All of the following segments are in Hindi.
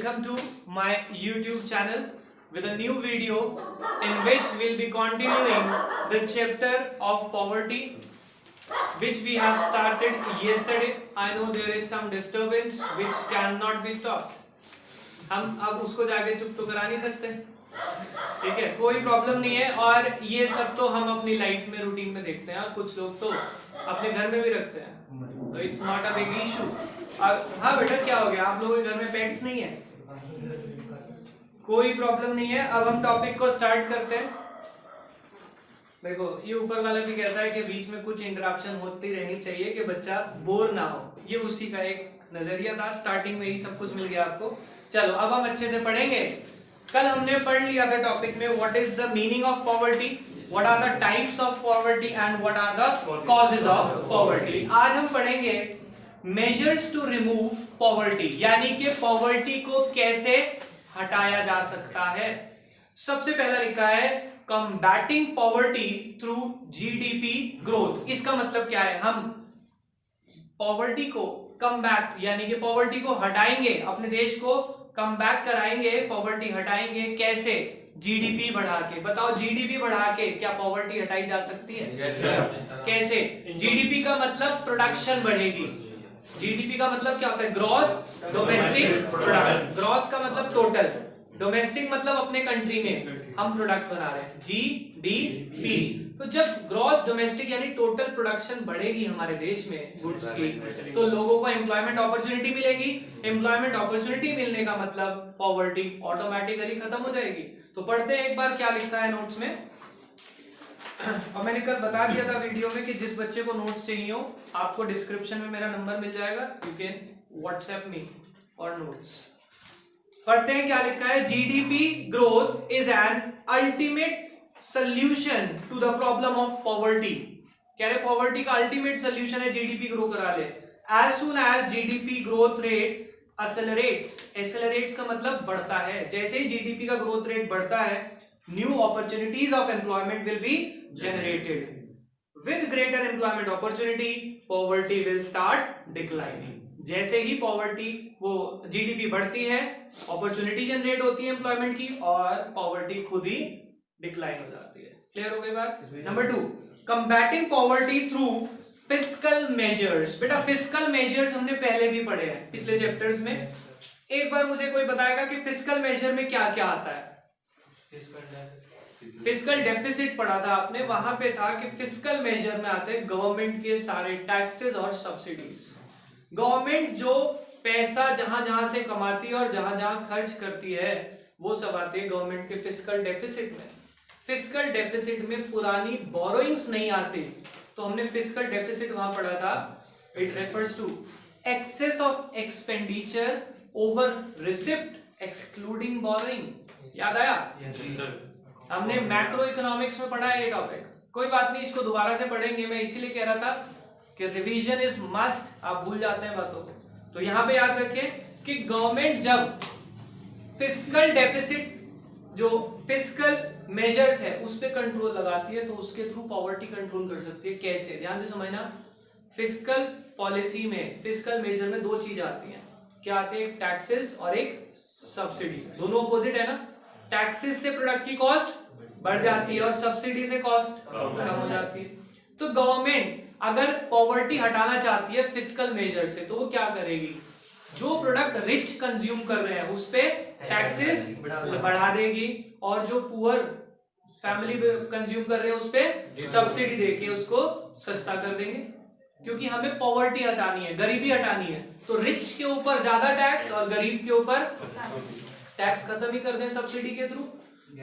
welcome to my YouTube channel with a new video in which we'll be continuing the chapter of poverty which we have started yesterday. I know there is some disturbance which cannot be stopped. हम अब उसको जाके चुप तो करा नहीं सकते, ठीक है, कोई प्रॉब्लम नहीं है। और ये सब तो हम अपनी लाइफ में रूटीन में देखते हैं और कुछ लोग तो अपने घर में भी रखते हैं, तो it's not a big issue. हाँ बेटा, क्या हो गया? आप लोगों के घर में पेट्स नहीं है? कोई प्रॉब्लम नहीं है। अब हम टॉपिक को स्टार्ट करते हैं। देखो, ये ऊपर वाला भी कहता है कि बीच में कुछ इंटरप्शन होती रहनी चाहिए कि बच्चा बोर ना हो। ये उसी का एक नजरिया था। स्टार्टिंग में ही सब कुछ मिल गया आपको। चलो अब हम अच्छे से पढ़ेंगे। कल हमने पढ़ लिया था टॉपिक में what is the meaning of poverty, what are the types of poverty and what are the causes of poverty. आज हम पढ़ेंगे मेजर्स टू रिमूव पॉवर्टी, यानी कि पॉवर्टी को कैसे हटाया जा सकता है। सबसे पहला लिखा है combating poverty through GDP growth. इसका मतलब क्या है? हम पॉवर्टी को कमबैक यानी कि पॉवर्टी को हटाएंगे, अपने देश को कमबैक कराएंगे, पॉवर्टी हटाएंगे। कैसे? जीडीपी बढ़ा के। बताओ, जीडीपी बढ़ा के क्या पॉवर्टी हटाई जा सकती है? कैसे? जीडीपी का मतलब प्रोडक्शन बढ़ेगी। जीडीपी का मतलब क्या होता है? Gross domestic product. ग्रॉस का मतलब टोटल, डोमेस्टिक मतलब अपने कंट्री में हम प्रोडक्ट बना रहे हैं, जीडीपी। तो जब ग्रॉस डोमेस्टिक यानी टोटल प्रोडक्शन बढ़ेगी हमारे देश में गुड्स की, तो लोगों को एम्प्लॉयमेंट अपॉर्चुनिटी मिलेगी। एम्प्लॉयमेंट अपॉर्चुनिटी मिलने का मतलब पॉवर्टी ऑटोमेटिकली खत्म हो जाएगी। तो पढ़ते हैं एक बार क्या लिखा है नोट्स में। और मैंने कल बता दिया था वीडियो में कि जिस बच्चे को नोट्स चाहिए हो, आपको डिस्क्रिप्शन में मेरा नंबर मिल जाएगा, यू कैन व्हाट्सएप मी और नोट्स। पढ़ते हैं क्या लिखा है। GDP growth is an ultimate solution to the problem of poverty. कह रहे पॉवर्टी का अल्टीमेट सॉल्यूशन है जीडीपी ग्रो करा ले। As soon as GDP growth rate accelerates, accelerates का मतलब बढ़ता है। जैसे ही जीडीपी का ग्रोथ रेट बढ़ता है, new opportunities of employment will be generated. With greater employment opportunity poverty will start declining. जैसे ही पॉवर्टी वो जीडीपी बढ़ती है, अपॉर्चुनिटी जनरेट होती है एम्प्लॉयमेंट की, और पॉवर्टी खुद ही डिक्लाइन हो जाती है। क्लियर हो गई बात? Number 2, combating poverty through fiscal measures. बेटा, फिस्कल मेजर्स हमने पहले भी पढ़े हैं पिछले चैप्टर्स में। एक बार मुझे कोई बताएगा कि फिस्कल मेजर में क्या क्या आता है? फिस्कल डेफिसिट पढ़ा था आपने, वहां पे था कि फिस्कल मेजर में आते हैं गवर्नमेंट के सारे टैक्सेस और सब्सिडीज। गवर्नमेंट जो पैसा जहां जहां से कमाती है और जहां जहां खर्च करती है, वो सब आती है गवर्नमेंट के फिस्कल डेफिसिट में। फिस्कल डेफिसिट में पुरानी बोरोइंग्स नहीं आती, तो हमने फिस्कल डेफिसिट वहां पढ़ा था। It refers to excess of expenditure over receipt excluding borrowing. याद आया? हमने मैक्रो इकोनॉमिक्स में पढ़ा है ये टॉपिक। कोई बात नहीं, इसको दोबारा से पढ़ेंगे। मैं इसीलिए कह रहा था कि रिवीजन इज मस्ट। आप भूल जाते हैं बातों को, तो यहां पे याद रखें कि गवर्नमेंट जब फिस्कल डेफिसिट, जो फिस्कल मेजर्स है, उस पे कंट्रोल लगाती है, तो उसके थ्रू पॉवर्टी कंट्रोल कर सकती है। कैसे? ध्यान से समझना। फिस्कल पॉलिसी में, फिस्कल मेजर में दो चीज आती हैं। क्या आते हैं? एक टैक्सेस और एक सब्सिडी। दोनों अपोजिट है ना। टैक्सेस से प्रोडक्ट की कॉस्ट बढ़ जाती है और सब्सिडी से कॉस्ट कम हो जाती है। तो गवर्नमेंट अगर पॉवर्टी हटाना चाहती है फिस्कल मेजर से, तो वो क्या करेगी? जो प्रोडक्ट रिच कंज्यूम कर रहे हैं उस पे टैक्सेस बढ़ा देगी, और जो पुअर फैमिली कंज्यूम कर रहे हैं उस पे सब्सिडी देके उसको सस्ता कर देंगे। क्योंकि हमें पॉवर्टी हटानी है, गरीबी हटानी है, तो रिच के ऊपर ज्यादा टैक्स और गरीब के ऊपर टैक्स खत्म ही कर दें सब्सिडी के थ्रू।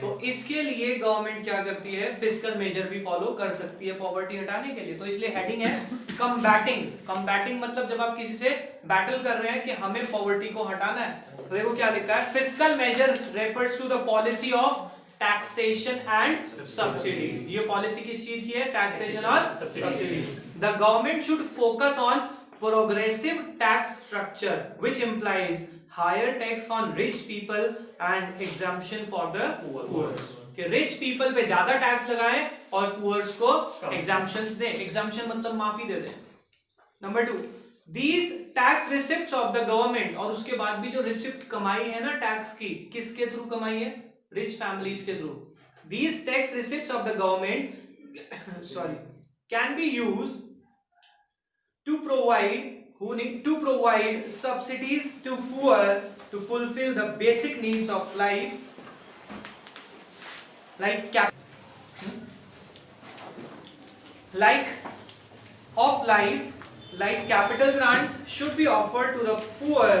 तो इसके लिए गवर्नमेंट क्या करती है? फिस्कल मेजर भी फॉलो कर सकती है पॉवर्टी हटाने के लिए। तो इसलिए हेडिंग है कंबैटिंग। कंबैटिंग मतलब जब आप किसी से बैटल कर रहे हैं कि हमें पॉवर्टी को हटाना है। तो देखो क्या लिखा है। Fiscal measures refers to the policy of taxation and subsidies. ये पॉलिसी किस चीज की है? टैक्सेशन और subsidies. The government should focus on progressive tax structure which implies higher tax on rich people and exemption for the poor। कि रिच पीपल पे ज्यादा टैक्स लगाएं और पुअर्स को एग्जाम्पशंस दें। एग्जाम्पशन मतलब माफी दे दें। Number 2, these tax receipt of the government, और उसके बाद भी जो रिसिप्ट कमाई है ना टैक्स की, किसके थ्रू कमाई है? रिच फैमिलीज के through. These tax receipt of the government sorry can be use to provide subsidies to poor to fulfill the basic needs of life like capital grants should be offered to the poor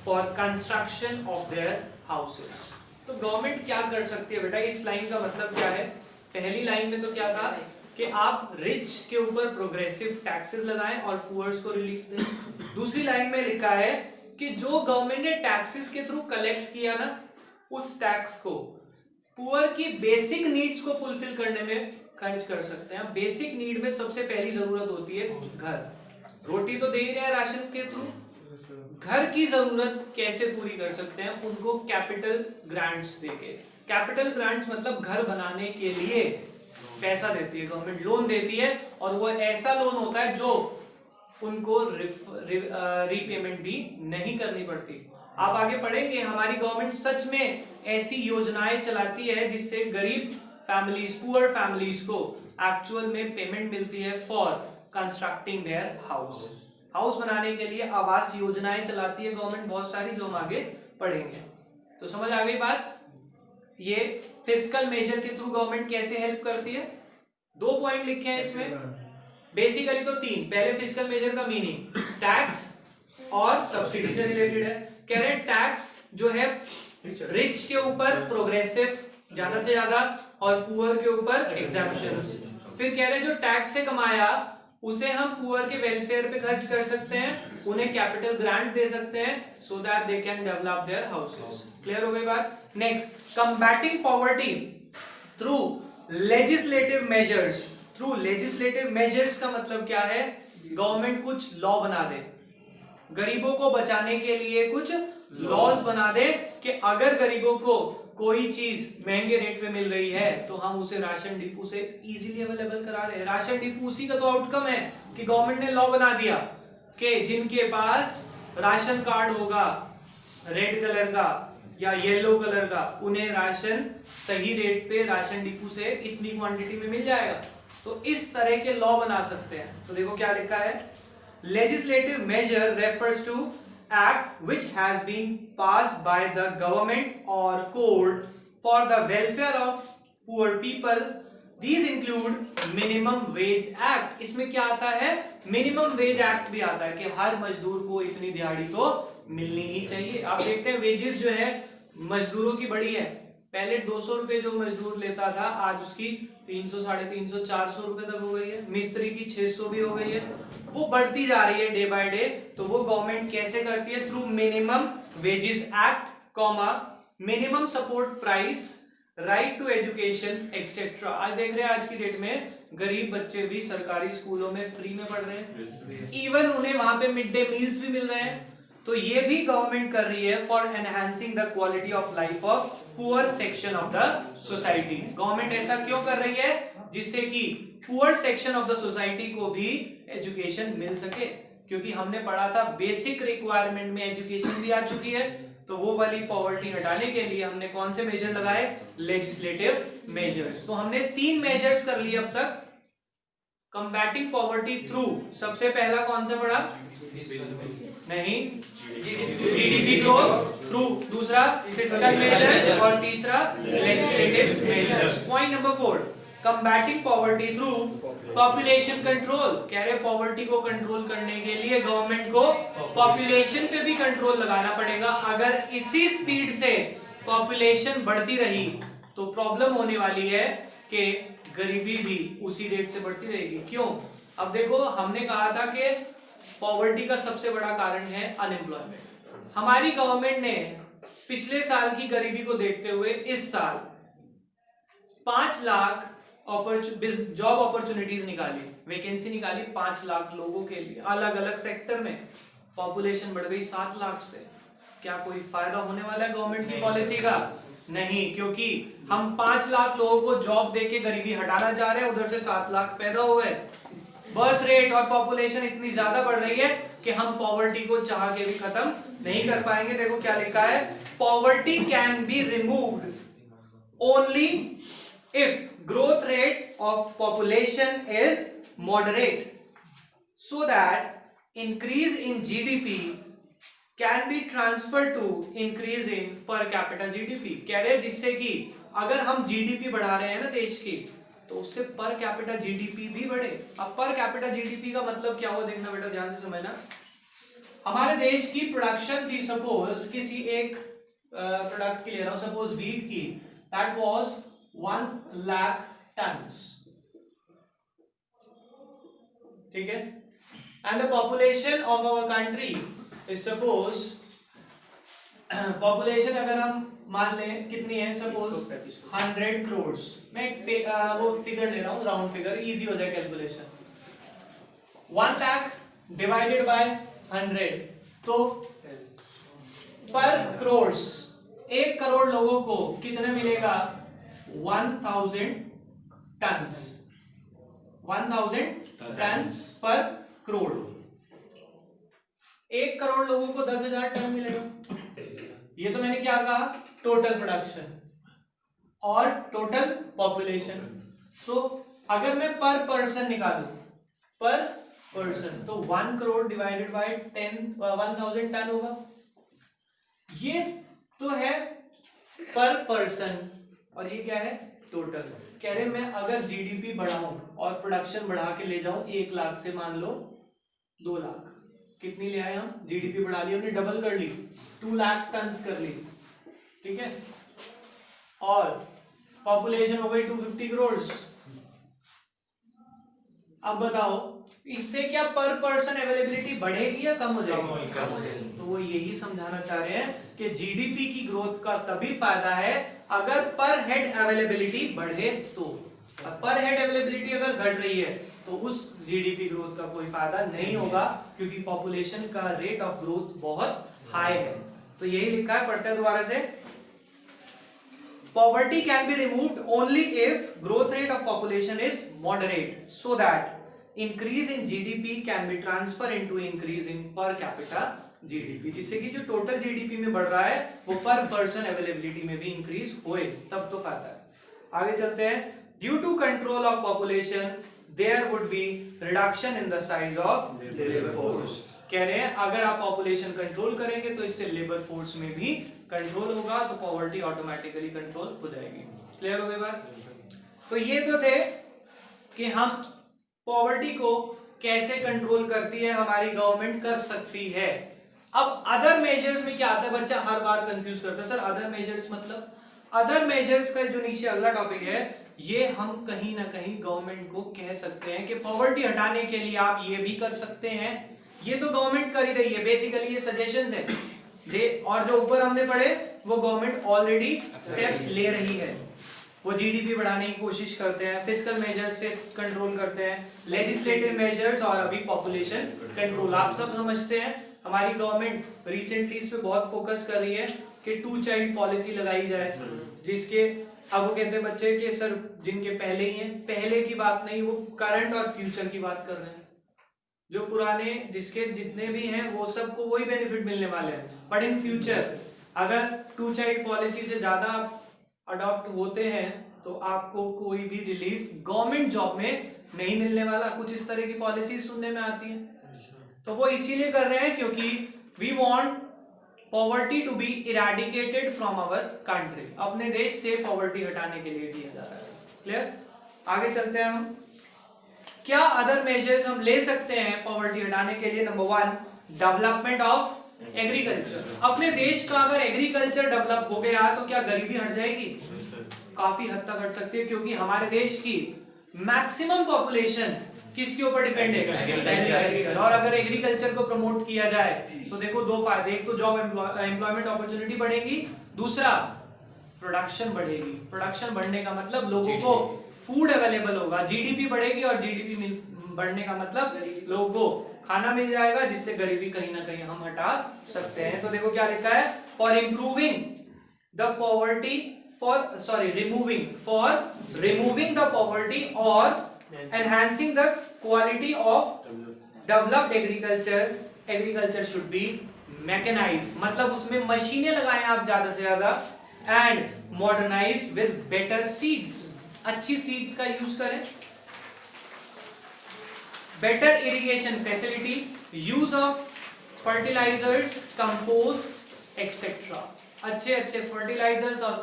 for construction of their houses। तो गवर्नमेंट क्या कर सकती है बेटा, इस लाइन का मतलब क्या है? पहली लाइन में तो क्या था कि आप रिच के ऊपर प्रोग्रेसिव टैक्सेस लगाएं और पुअर्स को रिलीफ दें। दूसरी लाइन में लिखा है कि जो गवर्नमेंट ने टैक्सेस के थ्रू कलेक्ट किया ना, उस टैक्स को पुअर की बेसिक नीड्स को फुलफिल करने में खर्च कर सकते हैं। बेसिक नीड में सबसे पहली जरूरत होती है घर। रोटी तो दे ही रहे हैं राशन के थ्रू, घर की जरूरत कैसे पूरी कर सकते हैं? उनको कैपिटल ग्रांट्स देके। कैपिटल ग्रांट्स मतलब घर बनाने के लिए पैसा देती है गवर्नमेंट, लोन देती है, और वो ऐसा लोन होता है जो उनको रीपेमेंट भी नहीं करनी पड़ती। आप आगे पढ़ेंगे हमारी गवर्नमेंट सच में ऐसी योजनाएं चलाती है जिससे गरीब फैमिलीज, पुअर फैमिलीज को एक्चुअल में पेमेंट मिलती है for constructing their house. House बनाने के लिए आवास योजनाएं चलाती है गवर्नमेंट बहुत सारी, जो हम आगे पढ़ेंगे। तो समझ आ गई बात? ये फिस्कल मेजर के थ्रू गवर्नमेंट कैसे हेल्प करती है? 2 पॉइंट लिखे हैं इसमें, बेसिकली तो 3। पहले फिस्कल मेजर का मीनिंग टैक्स और सब्सिडी से रिलेटेड है। कह रहे हैं टैक्स जो है रिच के ऊपर प्रोग्रेसिव ज्यादा से ज्यादा और पुअर के ऊपर एग्जेम्पशंस। फिर कह रहे हैं जो टैक्स से कमाया उसे हम पुअर के वेलफेयर पे खर्च कर सकते हैं, उन्हें कैपिटल ग्रांट दे सकते हैं so that they can develop their houses. Clear हो गई बात? Next, combating poverty through legislative measures. Through legislative measures का मतलब क्या है? गवर्नमेंट कुछ लॉ बना दे, गरीबों को बचाने के लिए कुछ लॉज बना दे कि अगर गरीबों को कोई चीज महंगे रेट पे मिल रही है तो हम उसे राशन डिपो से इजीली अवेलेबल करा रहे हैं। राशन डिपो उसी का तो आउटकम है कि गवर्नमेंट ने लॉ बना दिया कि जिनके पास राशन कार्ड होगा रेड कलर का या येलो कलर का, उन्हें राशन सही रेट पे राशन डिपो से इतनी क्वांटिटी में मिल जाएगा। तो इस तरह के लॉ बना सकते हैं। तो देखो क्या लिखा है, legislative measure refers to act which has been passed by the government or court for the welfare of poor people. These include minimum wage act। इसमें क्या आता है? मिनिमम वेज एक्ट भी आता है कि हर मजदूर को इतनी दिहाड़ी तो मिलनी ही चाहिए। आप देखते हैं वेजेस जो है मजदूरों की बढ़ी है। पहले 200 रुपए जो मजदूर लेता था, आज उसकी 300, 350, 400 रुपए तक हो गई है। मिस्त्री की 600 भी हो गई है। वो बढ़ती जा रही है डे बाय डे। तो वो गवर्नमेंट कैसे करती है? Through minimum wages act, comma minimum support price, right to education etcetera. आज देख रहे हैं आज की डेट में गरीब बच्चे भी सरकारी स्कूलों में फ्री में पढ़ रहे हैं, इवन उन्हें वहां पे मिड डे मील्स भी मिल रहे हैं। तो ये भी गवर्नमेंट कर रही है for enhancing the quality of life of poor section of the society. Government ऐसा क्यों कर रही है? जिससे कि poor section of the society को भी एजुकेशन मिल सके। क्योंकि हमने पढ़ा था बेसिक रिक्वायरमेंट में एजुकेशन भी आ चुकी है, तो वो वाली पॉवर्टी हटाने के लिए हमने कौन से मेजर लगाए? Legislative measures. तो हमने 3 मेजर्स कर लिए अब तक। कंबैटिंग पॉवर्टी थ्रू सबसे पहला कौन सा पढ़ा? नहीं, जीडीपी ग्रोथ थ्रू, दूसरा फिस्कल मेजर और तीसरा legislative measures. Point number 4, combating poverty through population control. कह रहे पॉवर्टी को कंट्रोल करने के लिए गवर्नमेंट को पॉपुलेशन पे भी कंट्रोल लगाना पड़ेगा। अगर इसी स्पीड से पॉपुलेशन बढ़ती रही तो प्रॉब्लम होने वाली है कि गरीबी भी उसी रेट से बढ़ती रहेगी। क्यों? अब देखो, हमने कहा था कि पॉवर्टी का सबसे बड़ा कारण है अनएम्प्लॉयमेंट। हमारी गवर्नमेंट ने पिछले साल की गरीबी को देखते हुए इस साल 5 लाख जॉब अपॉर्चुनिटीज निकाली, वैकेंसी निकाली 5 लाख लोगों के लिए अलग अलग सेक्टर में। पॉपुलेशन बढ़ गई 7 लाख से। क्या कोई फायदा होने वाला है गवर्नमेंट की पॉलिसी का? नहीं, क्योंकि हम 5 लाख लोगों को जॉब देके गरीबी हटाना चाह रहे हैं, उधर से 7 लाख पैदा हो गए। बर्थ रेट और पॉपुलेशन इतनी ज्यादा बढ़ रही है कि हम पॉवर्टी को चाह के भी खत्म नहीं कर पाएंगे। देखो क्या लिखा है, poverty can be removed only if growth rate of population is moderate so that increase in GDP can be transferred to increase in per capita GDP। कह रहे हैं जिससे कि अगर हम GDP बढ़ा रहे हैं ना देश की, तो उससे पर कैपिटा GDP भी बढ़े। अब पर कैपिटा GDP का मतलब क्या हुआ, देखना बेटा ध्यान से समझना। हमारे देश की प्रोडक्शन थी, सपोज किसी एक प्रोडक्ट की ले रहा हूं, सपोज व्हीट की, दैट वाज 1 लाख टन्स, ठीक है। And the population of our country is suppose population अगर हम मान लें कितनी है, सपोज 100 crores। मैं एक वो फिगर ले रहा हूँ, राउंड फिगर, इजी हो जाए कैलकुलेशन। 1 लाख डिवाइडेड बाय 100, तो पर करोड़, 1 करोड़ लोगों को कितने मिलेगा, 1000 टन्स, 1000 टन्स पर करोड़। 1 करोड़ लोगों को 10,000 टन मिलेगा। ये तो मैंने क्या कहा, टोटल प्रोडक्शन और टोटल पॉपुलेशन। तो अगर मैं पर पर्सन निकालूं, पर पर्सन, तो 1 करोड़ डिवाइडेड बाय 1000 टन होगा। ये तो है पर पर्सन और ये क्या है, टोटल। कह रहे मैं अगर जीडीपी बढ़ाऊं और प्रोडक्शन बढ़ा के ले जाऊं 1 लाख से मान लो 2 लाख, कितनी ले आए हम, जीडीपी बढ़ा ली हमने, डबल कर ली, 2 लाख टन्स कर ली, ठीक है। और पॉपुलेशन हो गई 250 करोड़। अब बताओ इससे क्या पर पर्सन अवेलेबिलिटी बढ़ेगी या कम हो जाएगी? तो वो यही समझाना चाह रहे हैं कि जीडीपी की ग्रोथ का तभी फायदा है अगर पर हेड अवेलेबिलिटी बढ़े तो। पर हेड अवेलेबिलिटी अगर घट रही है तो उस जीडीपी ग्रोथ का कोई फायदा नहीं होगा, क्योंकि पॉपुलेशन का रेट ऑफ ग्रोथ बहुत हाई है। तो यही लिखा है, पढ़ते हैं दोबारा से। Poverty can be removed only if growth rate of population is moderate so that increase in GDP can be transfer into increase in per capita GDP, जिससे कि जो टोटल जीडीपी में बढ़ रहा है वो पर पर्सन अवेलेबिलिटी में भी इंक्रीज होए, तब तो फायदा है। आगे चलते हैं। Due to control of population there would be reduction in the size of labour force. कह रहे हैं अगर आप पॉपुलेशन कंट्रोल करेंगे तो इससे लेबर फोर्स में भी कंट्रोल होगा, तो पॉवर्टी ऑटोमेटिकली कंट्रोल हो जाएगी। क्लियर हो गई बात? तो ये तो थे कि हम पॉवर्टी को कैसे कंट्रोल करती है हमारी गवर्नमेंट, कर सकती है। अब अदर मेजर्स में क्या आता है, बच्चा हर बार कंफ्यूज करता है, सर अदर मेजर्स मतलब? अदर मेजर्स का जो नीचे अगला टॉपिक है, ये हम कहीं ना कहीं गवर्नमेंट को कह सकते हैं कि पॉवर्टी हटाने के लिए आप ये भी कर सकते हैं। ये तो गवर्नमेंट कर ही रही है, बेसिकली ये सजेशंस है, और जो ऊपर हमने पढ़े वो गवर्नमेंट ऑलरेडी स्टेप्स ले रही है। वो जीडीपी बढ़ाने की कोशिश करते हैं, फिस्कल मेजर्स से कंट्रोल करते हैं, लेजिस्लेटिव मेजर्स और अभी पॉपुलेशन कंट्रोल। आप सब समझते हैं हमारी गवर्नमेंट रिसेंटली इस पे बहुत फोकस कर रही है कि 2 चाइल्ड पॉलिसी लगाई जाए, जिसके अब वो कहते हैं बच्चे कि सर जिनके पहले ही हैं, पहले की बात नहीं, वो करंट और फ्यूचर की बात कर रहे हैं। जो पुराने जिसके जितने भी हैं वो सबको वही बेनिफिट मिलने वाले हैं, बट इन फ्यूचर अगर 2 चाइल्ड पॉलिसी से ज्यादा अडॉप्ट होते हैं तो आपको कोई भी रिलीफ गवर्नमेंट जॉब में नहीं मिलने वाला। कुछ इस तरह की पॉलिसी सुनने में आती है, तो वो इसीलिए कर रहे हैं क्योंकि we want poverty to be eradicated from our country. अपने देश से पॉवर्टी हटाने के लिए दिया जा रहा है। क्लियर? आगे चलते हैं हम। क्या अदर मेजर्स हम ले सकते हैं पॉवर्टी हटाने के लिए? Number 1, development of agriculture. अपने देश का अगर एग्रीकल्चर डेवलप हो गया तो क्या गरीबी हट जाएगी? काफी हद तक हट सकती है, क्योंकि हमारे देश की मैक्सिमम पॉपुलेशन किसके ऊपर डिपेंड है? एग्रीकल्चर। और अगर एग्रीकल्चर को प्रमोट किया जाए तो देखो 2 फायदे, एक तो जॉब एम्प्लॉयमेंट अपॉर्चुनिटी बढ़ेगी, दूसरा प्रोडक्शन बढ़ेगी। प्रोडक्शन बढ़ने का मतलब लोगों को फूड अवेलेबल होगा, जीडीपी बढ़ेगी, और जीडीपी बढ़ने का मतलब लोगों को खाना मिल जाएगा, जिससे गरीबी कहीं ना कहीं हम हटा सकते हैं। तो देखो क्या लिखा है, for improving the poverty removing the poverty और enhancing the quality of developed agriculture should be mechanised, मतलब उसमें मशीनें लगाएं आप ज्यादा से ज्यादा, and modernise with better seeds, अच्छी सीड्स का यूज करें, better irrigation facility, use of fertilisers, compost etcetera, अच्छे फर्टिलाइजर्स और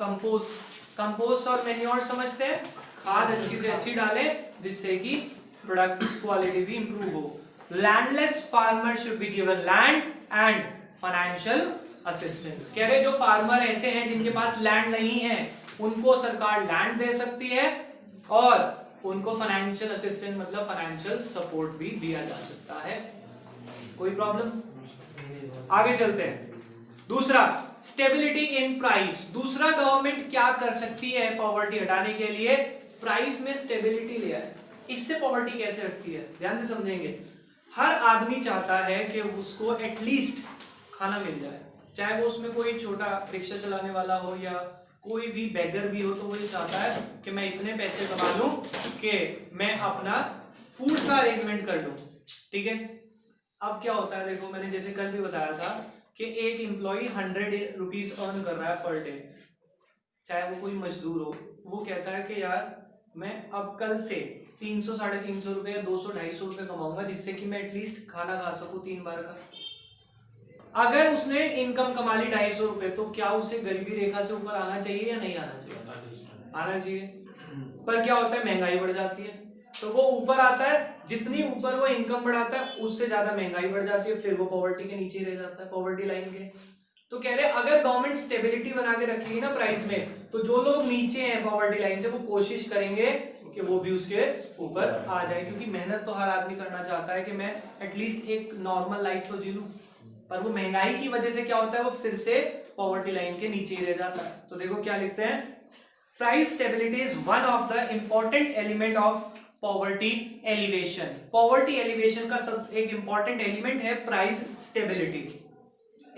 कंपोस्ट और मैन्योर समझते हैं, खाद अच्छी से अच्छी डालें जिससे कि प्रोडक्ट क्वालिटी भी इंप्रूव हो। Landless farmer should be given land and financial assistance, कह रहे जो फार्मर ऐसे हैं जिनके पास लैंड नहीं है उनको सरकार लैंड दे सकती है और उनको फाइनेंशियल असिस्टेंस मतलब फाइनेंशियल सपोर्ट भी दिया जा सकता है। कोई प्रॉब्लम? आगे चलते हैं। दूसरा, स्टेबिलिटी इन प्राइस। दूसरा, गवर्नमेंट क्या कर सकती है पॉवर्टी हटाने के लिए? प्राइस में स्टेबिलिटी ले आए। इससे पॉवर्टी कैसे हटती है, ध्यान से समझेंगे। हर आदमी चाहता है कि उसको एटलीस्ट खाना मिल जाए, चाहे वो उसमें कोई छोटा रिक्शा चलाने वाला हो या कोई भी बेगर भी हो, तो वो ये चाहता है कि मैं इतने पैसे कमा लूं कि मैं अपना फूड का अरेंजमेंट कर लूं, ठीक है। अब क्या होता है, देखो मैंने जैसे कल भी बताया था कि एक एम्प्लॉय 100 रुपीज अर्न कर रहा है पर डे, चाहे वो कोई मजदूर हो, वो कहता है कि यार मैं अब कल से 300 साढ़े 300 रुपए या 200 250 रुपए कमाऊंगा जिससे कि मैं एटलीस्ट खाना खा सकूं 3 बार का। अगर उसने इनकम कमा ली 250 रुपए, तो क्या उसे गरीबी रेखा से ऊपर आना चाहिए या नहीं आना चाहिए? आना चाहिए। पर क्या होता है, महंगाई बढ़ जाती है, तो वो ऊपर आता है, जितनी ऊपर वो इनकम बढ़ाता है उससे ज्यादा महंगाई बढ़ जाती है, फिर वो पॉवर्टी के नीचे रह जाता है, पॉवर्टी लाइन के। तो कह रहे अगर गवर्नमेंट स्टेबिलिटी बना के रखेगी ना प्राइस में, तो जो लोग नीचे हैं पॉवर्टी लाइन से वो कोशिश करेंगे कि वो भी उसके ऊपर आ जाए, क्योंकि मेहनत तो हर आदमी करना चाहता है कि मैं एटलीस्ट एक नॉर्मल लाइफ तो जी लूं, पर वो महंगाई की वजह से क्या होता है, वो फिर से पॉवर्टी लाइन के नीचे ही रह जाता है। तो देखो क्या लिखते हैं, price stability is one of the important element of poverty alleviation. Poverty alleviation का सब एक इंपॉर्टेंट एलिमेंट है price stability.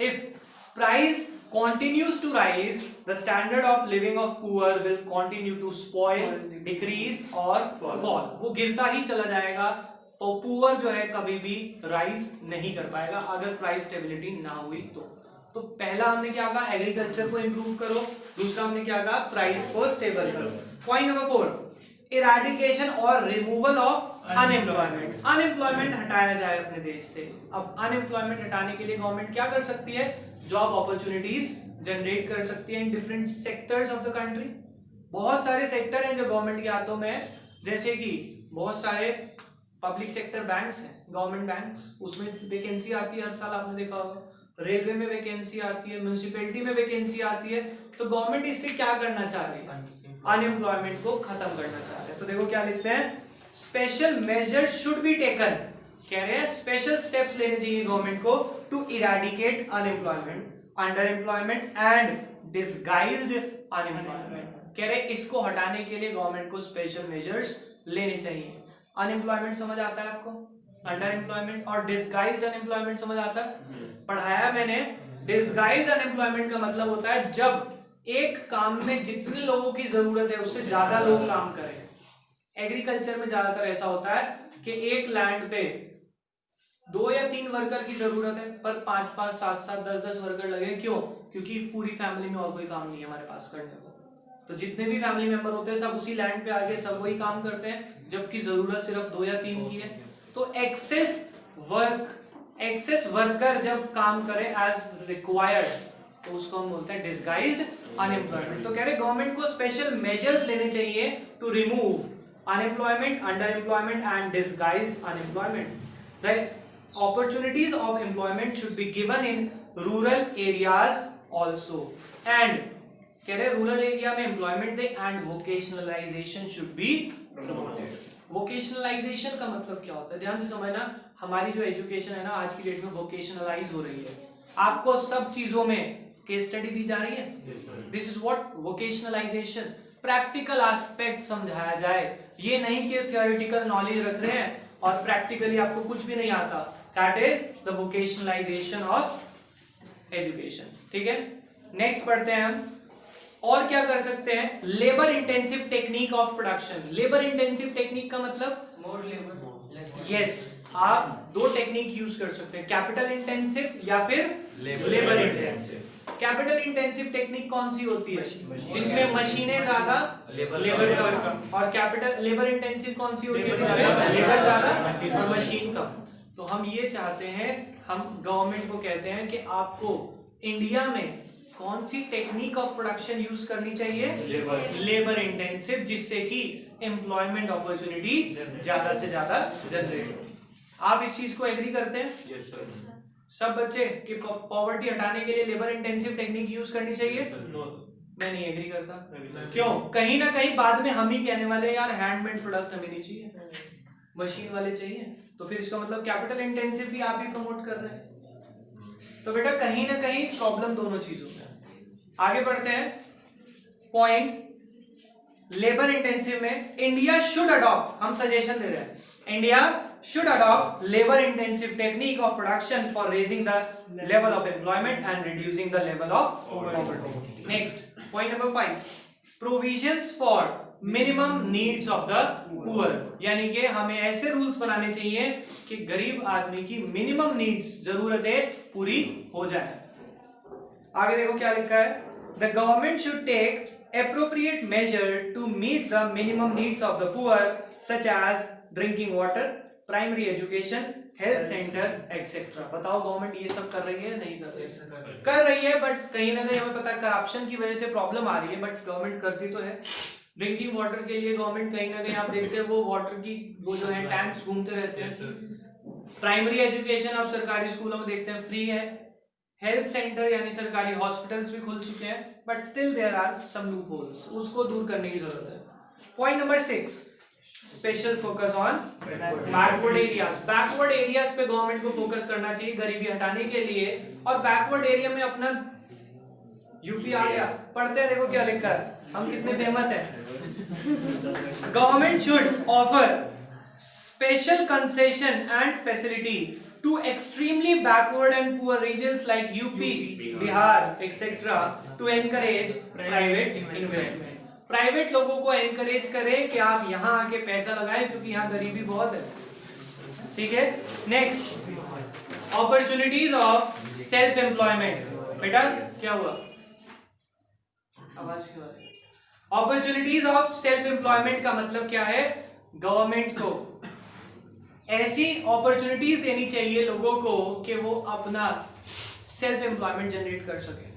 If price continues to rise, the standard of living of poor will continue to spoil, decrease और fall। वो गिरता ही चला जाएगा, तो पुअर जो है कभी भी राइज नहीं कर पाएगा अगर प्राइस स्टेबिलिटी ना हुई तो पहला हमने क्या कहा, एग्रीकल्चर को इंप्रूव करो, दूसरा हमने क्या कहा, प्राइस को स्टेबल करो। पॉइंट नंबर 4, इरेडिकेशन और रिमूवल ऑफ अनएम्प्लॉयमेंट। अनएम्प्लॉयमेंट हटाया जाए अपने देश से। अब अनएम्प्लॉयमेंट हटाने के लिए गवर्नमेंट क्या कर सकती है, जॉब अपॉर्चुनिटीज जनरेट कर सकती है in different sectors of the country. बहुत सारे सेक्टर हैं जो गवर्नमेंट के हाथों में है, जैसे कि बहुत सारे पब्लिक सेक्टर बैंक्स हैं, गवर्नमेंट बैंक्स, उसमें वैकेंसी आती है हर साल, आपने देखा होगा। रेलवे में वैकेंसी आती है, म्युनिसिपैलिटी में वैकेंसी आती है। तो गवर्नमेंट इससे क्या करना चाह रही है, अनएम्प्लॉयमेंट को खत्म करना चाह रहे हैं। तो देखो क्या लिखते हैं, special measures should be taken, कह रहे हैं स्पेशल स्टेप्स लेने चाहिए गवर्नमेंट को to eradicate unemployment, underemployment and disguised unemployment. कह रहे इसको हटाने के लिए गवर्नमेंट को स्पेशल मेजर्स लेने चाहिए। अनएम्प्लॉयमेंट समझ आता है आपको, अंडर एम्प्लॉयमेंट और डिसगाइज्ड अनएम्प्लॉयमेंट समझ आता है? पढ़ाया मैंने। डिसगाइज्ड अनएम्प्लॉयमेंट का मतलब होता है जब एक काम में जितने लोगों की जरूरत है उससे ज्यादा लोग काम करें। एग्रीकल्चर में ज्यादातर ऐसा होता है कि एक लैंड पे 2 या 3 वर्कर की जरूरत है, पर 5-5, 7-7, 10-10 वर्कर लगे। क्यों? क्योंकि पूरी फैमिली में और कोई काम नहीं है हमारे पास करने को, तो जितने भी फैमिली मेंबर होते हैं सब उसी लैंड पे आके सब वही काम करते हैं, जबकि जरूरत सिर्फ 2 या 3 की है। तो एक्सेस वर्कर जब काम करे एज रिक्वायर्ड, तो उसको हम बोलते हैं डिसगाइज्ड अनएम्प्लॉयमेंट। तो कह रहे गवर्नमेंट को स्पेशल मेजर्स लेने चाहिए to remove unemployment, underemployment and disguised unemployment. The opportunities of employment should be given in rural areas also. And कह रहे रूरल एरिया में employment they and vocationalisation should be promoted. Vocationalisation का मतलब क्या होता है, ध्यान से समझना। हमारी जो एजुकेशन है ना आज की डेट में वोकेशनलाइज हो रही है। आपको सब चीजों में केस स्टडी दी जा रही है। This is what vocationalisation. Practical aspect समझाया जाए, ये नहीं कि थियोरेटिकल नॉलेज रख रहे हैं और प्रैक्टिकली आपको कुछ भी नहीं आता। That is the vocationalisation of education. ठीक है, नेक्स्ट पढ़ते हैं हम और क्या कर सकते हैं, labour intensive technique of production. Labour intensive technique का मतलब मोर लेबर, यस, आप दो टेक्निक यूज कर सकते हैं, कैपिटल इंटेंसिव या फिर labour intensive. Capital intensive technique कौन सी होती है, जिसमें मशीनें ज्यादा लेबर कम, और कैपिटल लेबर इंटेंसिव कौन सी होती है, जिसमें लेबर ज्यादा और मशीन कम। तो हम ये चाहते हैं, हम गवर्नमेंट को कहते हैं कि आपको इंडिया में कौन सी टेक्निक ऑफ प्रोडक्शन यूज करनी चाहिए, लेबर इंटेंसिव, जिससे कि एम्प्लॉयमेंट अपॉर्चुनिटी ज्यादा से ज्यादा जनरेट हो। आप इस चीज को एग्री करते हैं? Yes sir. सब बच्चे कि पॉवर्टी हटाने के लिए लेबर इंटेंसिव टेक्निक यूज करनी चाहिए? नो, मैं नहीं एग्री करता। क्यों? कहीं ना कहीं बाद में हम ही कहने वाले यार हैंडमेड प्रोडक्ट हमें नहीं चाहिए, मशीन वाले चाहिए। तो फिर इसका मतलब कैपिटल इंटेंसिव भी आप ही प्रमोट कर रहे हैं। तो बेटा कहीं ना कहीं प्रॉब्लम दोनों चीजों में। आगे बढ़ते हैं, पॉइंट लेबर इंटेंसिव में इंडिया शुड अडॉप्ट, हम सजेशन दे रहे हैं, India should adopt labor intensive technique of production for raising the level of employment and reducing the level of poverty. Next, point number 5, provisions for minimum needs of the poor, यानी कि हमें ऐसे रूल्स बनाने चाहिए कि गरीब आदमी की मिनिमम नीड्स, जरूरतें पूरी हो जाए। आगे देखो क्या लिखा है, the government should take appropriate measure to meet the minimum needs of the poor such as drinking water, primary education, health centre etcetera. बताओ गवर्नमेंट ये सब कर रही है नहीं कर रही है? कर रही है, बट कहीं ना कहीं हमें पता है करप्शन की वजह से प्रॉब्लम आ रही है, बट गवर्नमेंट करती तो है। ड्रिंकिंग वाटर के लिए गवर्नमेंट कहीं ना कहीं आप देखते हैं वो वाटर की वो जो है टैंक्स घूमते रहते हैं। प्राइमरी एजुकेशन आप सरकारी स्कूलों में देखते हैं फ्री है। हेल्थ सेंटर यानी सरकारी हॉस्पिटल्स भी खुल चुके हैं, but still there are some loopholes, उसको दूर करने की जरूरत है। Point number 6, special focus on backward areas. Backward areas पे गवर्नमेंट को फोकस करना चाहिए गरीबी हटाने के लिए। और बैकवर्ड एरिया में अपना यूपी आ गया, पढ़ते हैं देखो क्या लिखा है, हम कितने फेमस हैं। Government should offer special concession and facility to extremely backward and poor regions like UP, Bihar, etc. to encourage private investment. Private लोगों को एनकरेज करें कि आप यहाँ आके पैसा लगाएं क्योंकि यहाँ गरीबी बहुत है। ठीक है, next, opportunities of self employment. बेटा क्या हुआ, आवाज क्यों आ रही है? अपॉर्चुनिटीज ऑफ सेल्फ एम्प्लॉयमेंट का मतलब क्या है, गवर्नमेंट को ऐसी अपॉर्चुनिटीज देनी चाहिए लोगों को कि वो अपना सेल्फ एम्प्लॉयमेंट जनरेट कर सके।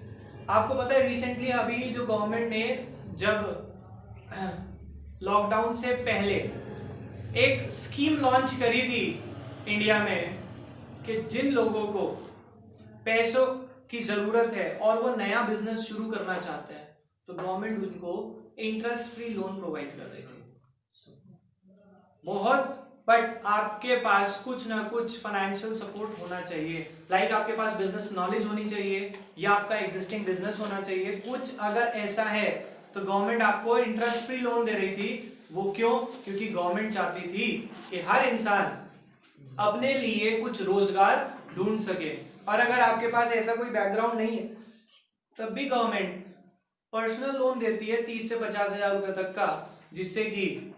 आपको पता है रिसेंटली अभी जो गवर्नमेंट ने जब लॉकडाउन से पहले एक स्कीम लॉन्च करी थी इंडिया में कि जिन लोगों को पैसों की जरूरत है और वो नया बिजनेस शुरू करना चाहते हैं तो गवर्नमेंट उनको इंटरेस्ट फ्री लोन प्रोवाइड कर रही थी। बहुत, बट आपके पास कुछ ना कुछ फाइनेंशियल सपोर्ट होना चाहिए। लाइक आपके पास बिजनेस नॉलेज होनी चाहिए या आपका एग्जिस्टिंग बिजनेस होना चाहिए। कुछ अगर ऐसा है तो गवर्नमेंट आपको इंटरेस्ट फ्री लोन दे रही थी। वो क्यों? क्योंकि गवर्नमेंट चाहती थी कि हर इंसान अपने लिए कुछ रोजगार ढूंढ सके। और अगर आपके पास ऐसा कोई बैकग्राउंड नहीं है तब भी गवर्नमेंट पर्सनल लोन देती है 30 से 50 हजार रुपए तक का, जिससे कि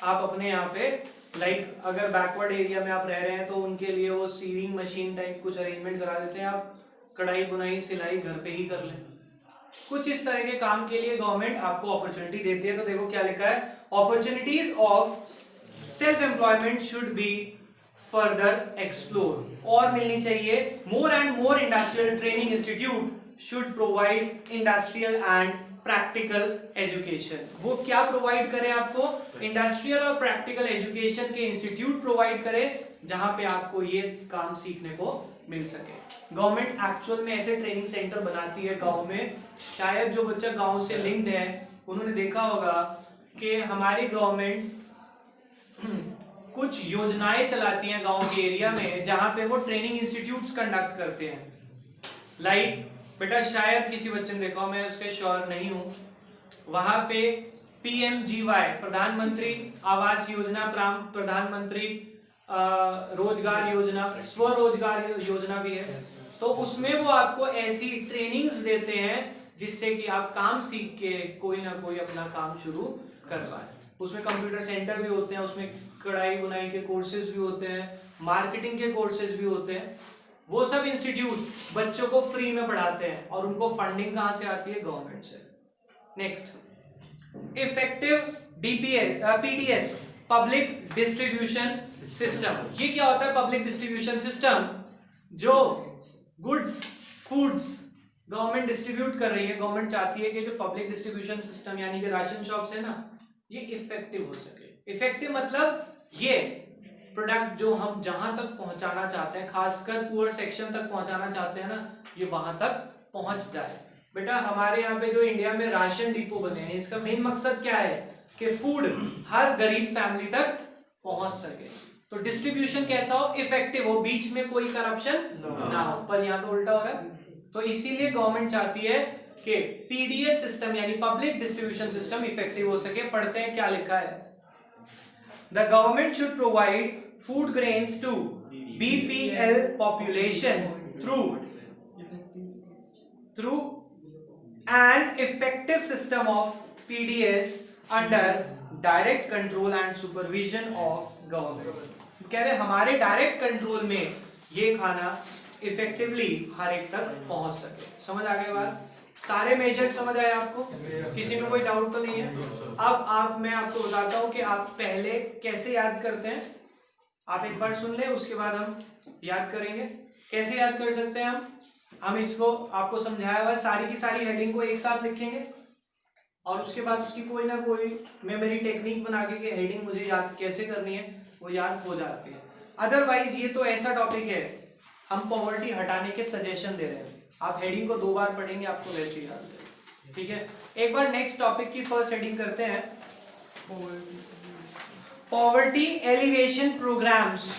आप अपने यहाँ पे लाइक अगर बैकवर्ड एरिया में आप रह रहे हैं तो उनके लिए वो सीविंग मशीन टाइप कुछ अरेंजमेंट करा देते हैं, आप कढ़ाई बुनाई सिलाई घर पे ही कर लें। कुछ इस तरह के काम के लिए गवर्नमेंट आपको अपॉर्चुनिटी देती है। तो देखो क्या लिखा है, opportunities of self employment should be further explore, और मिलनी चाहिए। More and more industrial training institute should provide industrial and practical education. वो क्या प्रोवाइड करें आपको? इंडस्ट्रियल और प्रैक्टिकल एजुकेशन के इंस्टीट्यूट प्रोवाइड करें जहां पे आपको ये काम सीखने को मिल सके। गवर्नमेंट एक्चुअल में ऐसे ट्रेनिंग सेंटर बनाती है गांव में। शायद जो बच्चा गांव से लिंक्ड है उन्होंने देखा होगा कि हमारी गवर्नमेंट कुछ योजनाएं चलाती हैं गांव के एरिया में जहां पे वो ट्रेनिंग इंस्टीट्यूट्स कंडक्ट करते हैं। लाइक बेटा शायद किसी बच्चे ने देखा, मैं उसके श्योर नहीं हूं, वहां पे PMGY प्रधानमंत्री आवास योजना, प्रधानमंत्री रोजगार योजना, स्वरोजगार योजना भी है। तो उसमें वो आपको ऐसी ट्रेनिंग्स देते हैं जिससे कि आप काम सीख के कोई ना कोई अपना काम शुरू कर पाए। उसमें कंप्यूटर सेंटर भी होते हैं, उसमें कढ़ाई बुनाई के कोर्सेज भी होते हैं, मार्केटिंग के कोर्सेज भी होते हैं। वो सब इंस्टीट्यूट बच्चों को फ्री में पढ़ाते हैं और उनको फंडिंग कहाँ से आती है? गवर्नमेंट से। Next, effective PDS, public distribution system. ये क्या होता है पब्लिक डिस्ट्रीब्यूशन सिस्टम? जो गुड्स, फूड्स गवर्नमेंट डिस्ट्रीब्यूट कर रही है, गवर्नमेंट चाहती है कि जो पब्लिक डिस्ट्रीब्यूशन सिस्टम यानी कि राशन शॉप्स है ना, ये इफेक्टिव हो सके। इफेक्टिव मतलब ये प्रोडक्ट जो हम जहां तक पहुंचाना चाहते हैं, खासकर पुअर सेक्शन तक पहुंचाना चाहते हैं ना, ये वहां तक पहुंच जाए। बेटा हमारे यहाँ पे जो इंडिया में राशन डिपो बने हैं, इसका मेन मकसद क्या है? कि फूड हर गरीब फैमिली तक पहुंच सके। तो डिस्ट्रीब्यूशन कैसा हो? इफेक्टिव हो, बीच में कोई करप्शन ना हो। पर यहाँ पे उल्टा हो रहा है। तो इसीलिए गवर्नमेंट चाहती है कि पीडीएस सिस्टम यानी पब्लिक डिस्ट्रीब्यूशन सिस्टम इफेक्टिव हो सके। पढ़ते हैं क्या लिखा है। The government should provide food grains to BPL population through an effective system of PDS under direct control and supervision of government. कह रहे हमारे डायरेक्ट कंट्रोल में ये खाना इफेक्टिवली हर एक तक पहुंच सके। समझ आ गई बात? सारे मेजर्स समझ आए आपको? किसी में कोई डाउट तो नहीं है? अब मैं आपको बताता हूं कि आप पहले कैसे याद करते हैं। आप एक बार सुन ले, उसके बाद हम याद करेंगे। कैसे याद कर सकते हैं हम इसको आपको समझाया हुआ है। सारी की सारी हेडिंग को एक साथ लिखेंगे और उसके बाद उसकी कोई ना कोई मेमोरी टेक्निक बना के हेडिंग मुझे याद कैसे करनी है वो याद हो जाती है। अदरवाइज ये तो ऐसा टॉपिक है, हम पॉवर्टी हटाने के सजेशन दे रहे हैं। आप हेडिंग को 2 बार पढ़ेंगे, आपको वैसे ही याद है। ठीक है, एक बार नेक्स्ट टॉपिक की फर्स्ट हेडिंग करते हैं। पॉवर्टी एलिवेशन प्रोग्राम्स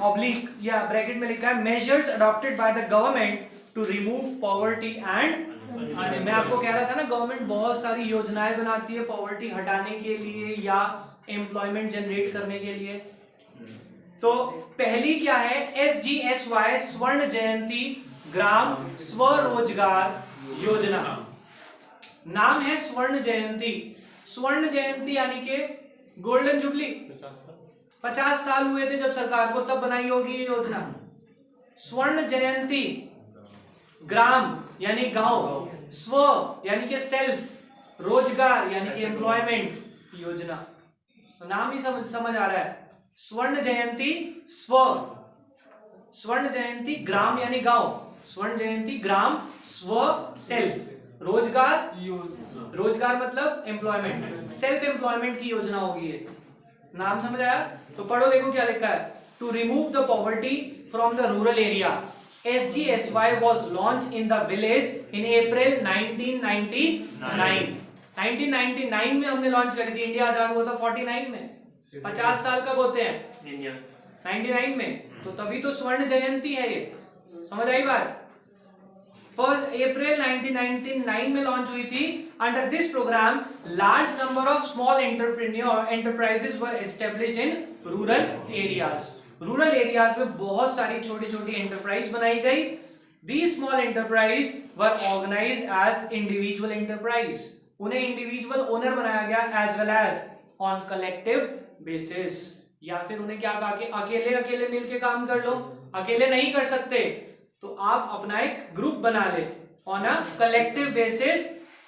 ऑब्लिक या ब्रैकेट में लिखा है measures adopted by the government to remove poverty and. मैं आपको कह रहा था ना, गवर्नमेंट बहुत सारी योजनाएं बनाती है पॉवर्टी हटाने के लिए या एम्प्लॉयमेंट जनरेट करने के लिए। तो पहली क्या है? SGSY स्वर्ण जयंती ग्राम स्वरोजगार योजना। नाम है स्वर्ण जयंती। स्वर्ण जयंती यानी कि गोल्डन जुबली। 50 साल हुए थे जब सरकार को, तब बनाई होगी ये योजना। स्वर्ण जयंती, ग्राम यानी गांव, स्व यानी कि सेल्फ, रोजगार यानी कि एम्प्लॉयमेंट योजना। तो नाम ही समझ आ रहा है। स्वर्ण जयंती स्व, स्वर्ण जयंती ग्राम यानी गांव, स्वर्ण जयंती ग्राम स्व सेल्फ, रोजगार, रोजगार मतलब एम्प्लॉयमेंट, सेल्फ एम्प्लॉयमेंट की योजना होगी ये। नाम समझ आया? तो पढ़ो, देखो क्या लिखा है। To remove the poverty from the rural area, SGSY was launched in the village in April 1999। 1999 में हमने लॉन्च करी थी। इंडिया आजाद हुआ था 49 में। 50 साल कब होते हैं? 99 में। तो तभी तो स्वर्ण जयंती है ये। समझ आई बात? 1 अप्रैल 1999 में लॉन्च हुई थी। Under this programme large number of small enterprises were established in rural areas. Rural areas में बहुत सारी छोटी छोटी एंटरप्राइज बनाई गई। These small enterprise were organized as individual enterprise। उन्हें इंडिविजुअल ओनर बनाया गया as well as on collective basis। या फिर उन्हें क्या कहा कि अकेले अकेले मिलके काम कर लो। अकेले नहीं कर सकते तो आप अपना एक ग्रुप बना ले on a collective basis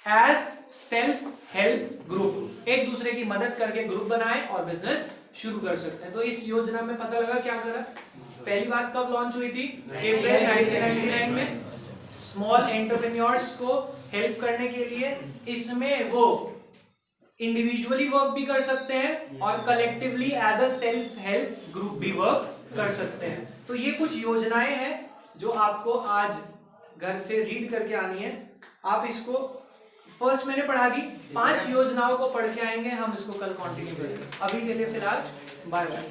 as self help group। एक दूसरे की मदद करके ग्रुप बनाए और बिजनेस शुरू कर सकते हैं। तो इस योजना में पता लगा क्या करा। पहली बात कब लॉन्च हुई थी? अप्रैल 1999 में। स्मॉल एंटरप्रेन्योर्स को हेल्प करने के लिए इसमें वो इंडिविजुअली वर्क भी कर सकते हैं और collectively as a self help group भी वर्क कर सकते हैं। तो ये कुछ योजनाएं हैं जो आपको आज घर से रीड करके आनी है। आप इसको फर्स्ट मैंने पढ़ा दी, 5 योजनाओं को पढ़ के आएंगे हम, इसको कल कंटिन्यू करेंगे। अभी के लिए फिलहाल बाय बाय।